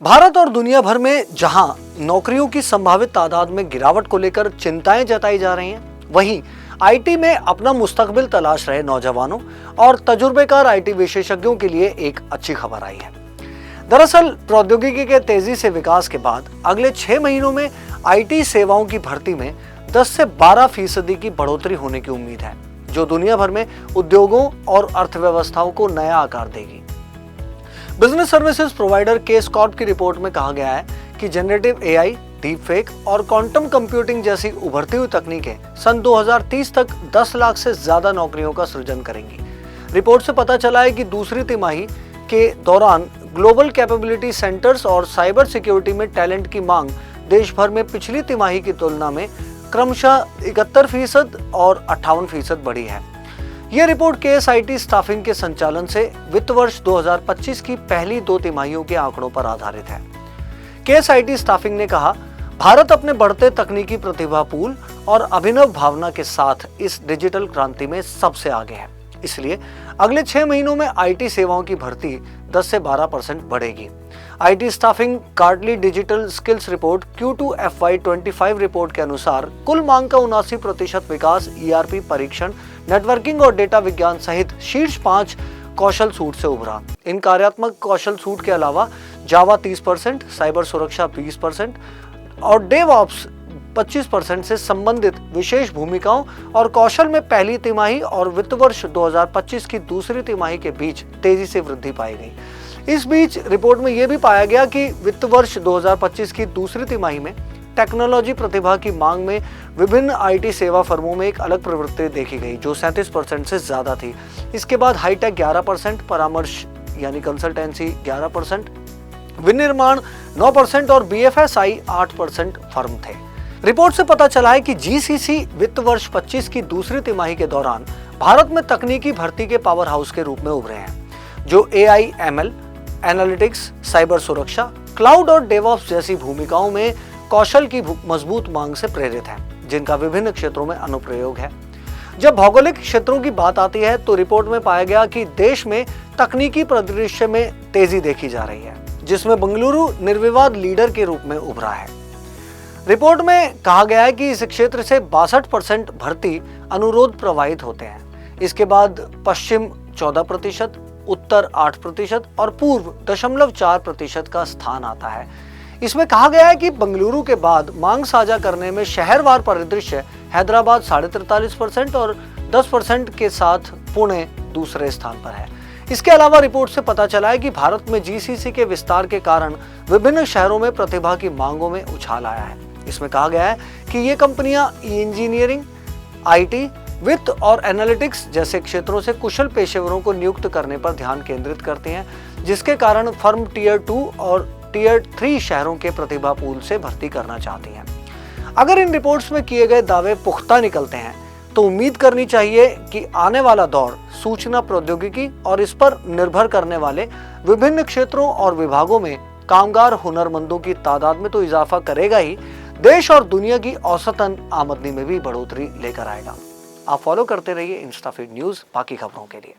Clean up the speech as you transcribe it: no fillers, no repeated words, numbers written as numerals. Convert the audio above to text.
भारत और दुनिया भर में जहां नौकरियों की संभावित तादाद में गिरावट को लेकर चिंताएं जताई जा रही हैं, वहीं आईटी में अपना मुस्तकबिल तलाश रहे नौजवानों और तजुर्बेकार आईटी विशेषज्ञों के लिए एक अच्छी खबर आई है। दरअसल प्रौद्योगिकी के तेजी से विकास के बाद अगले 6 महीनों में आईटी सेवाओं की भर्ती में 10 से 12% की बढ़ोतरी होने की उम्मीद है, जो दुनिया भर में उद्योगों और अर्थव्यवस्थाओं को नया आकार देगी। Business services provider case Corp की रिपोर्ट में कहा गया है कि जनरेटिव एआई, डीप फेक और क्वांटम कंप्यूटिंग जैसी उभरती हुई तकनीकें सन 2030 तक 10 लाख से ज्यादा नौकरियों का सृजन करेंगी। रिपोर्ट से पता चला है कि दूसरी तिमाही के दौरान ग्लोबल कैपेबिलिटी सेंटर्स और साइबर सिक्योरिटी में टैलेंट की मांग देश भर में पिछली तिमाही की तुलना में क्रमशः 71% और 58% बढ़ी है। यह रिपोर्ट केएसआईटी स्टाफिंग के संचालन से वित्त वर्ष 2025 की पहली 2 तिमाहियों के आंकड़ों पर आधारित है। केएसआईटी स्टाफिंग ने कहा, भारत अपने बढ़ते तकनीकी प्रतिभा पूल और अभिनव भावना के साथ इस डिजिटल क्रांति में सबसे आगे है। इसलिए अगले 6 महीनों में आईटी सेवाओं की भर्ती 10 से 12% बढ़ेगी। आईटी स्टाफिंग कार्डली digital skills report Q2 FY25 report के अनुसार कुल मांग का 79% विकास ईआरपी परीक्षण, नेटवर्किंग और डेटा विज्ञान सहित शीर्ष 5 कौशल सूट से उभरा। इन कार्यात्मक कौशल सूट के अलावा जावा 30%, साइबर सुरक्षा 20% और डेवऑप्स 25% से संबंधित विशेष भूमिकाओं और कौशल में पहली तिमाही और वित्त वर्ष 2025 की दूसरी तिमाही के बीच तेजी से वृद्धि पाई गई। इस बीच रिपोर्ट में यह भी पाया गया कि वित्त वर्ष 2025 की दूसरी तिमाही में टेक्नोलॉजी प्रतिभा की मांग में विभिन्न आईटी सेवा फर्मों में एक अलग प्रवृत्ति देखी गई, जो 37% से ज्यादा थी। इसके बाद हाईटेक 11%, परामर्श यानी कंसल्टेंसी 11%, विनिर्माण 9% और बीएफएसआई 8% फर्म थे। रिपोर्ट से पता चला है कि जीसीसी वित्त वर्ष 25 की दूसरी तिमाही के दौरान भारत में तकनीकी भर्ती के पावर हाउस के रूप में उभरे हैं, जो एआई, एमएल, एनालिटिक्स, साइबर सुरक्षा, क्लाउड और डेवऑप्स जैसी भूमिकाओं में कौशल की मजबूत मांग से प्रेरित हैं, जिनका विभिन्न क्षेत्रों में अनुप्रयोग है। जब भौगोलिक क्षेत्रों की बात आती है तो रिपोर्ट में पाया गया कि देश में तकनीकी परिदृश्य में तेजी देखी जा रही है, जिसमें बेंगलुरु निर्विवाद लीडर के रूप में उभरा है। रिपोर्ट में कहा गया है कि इस क्षेत्र से 62% भर्ती अनुरोध प्रवाहित होते हैं। इसके बाद पश्चिम 14%, उत्तर 8% और पूर्व 0.4% का स्थान आता है। इसमें कहा गया है कि बेंगलुरु के बाद मांग साझा करने में शहरवार परिदृश्य हैदराबाद 43.5% और 10% के साथ पुणे दूसरे स्थान पर है। इसके अलावा रिपोर्ट से पता चला है कि भारत में जीसीसी के विस्तार के कारण विभिन्न शहरों में प्रतिभा की मांगों में उछाल आया है। इसमें कहा गया है कि ये कंपनियां इंजीनियरिंग, आईटी, वित्त और एनालिटिक्स जैसे क्षेत्रों से कुशल पेशेवरों को नियुक्त करने पर ध्यान केंद्रित करती हैं, जिसके कारण फर्म टियर 2 और टियर 3 शहरों के प्रतिभा पूल से भर्ती करना चाहती हैं। अगर इन रिपोर्ट्स में किए गए दावे पुख्ता निकलते हैं तो उम्मीद करनी चाहिए कि आने वाला दौर सूचना प्रौद्योगिकी और इस पर निर्भर करने वाले विभिन्न क्षेत्रों और विभागों में कामगार हुनरमंदों की तादाद में तो इजाफा करेगा ही, देश और दुनिया की औसतन आमदनी में भी बढ़ोतरी लेकर आएगा। आप फॉलो करते रहिए इंस्टाफीड न्यूज़ बाकी खबरों के लिए।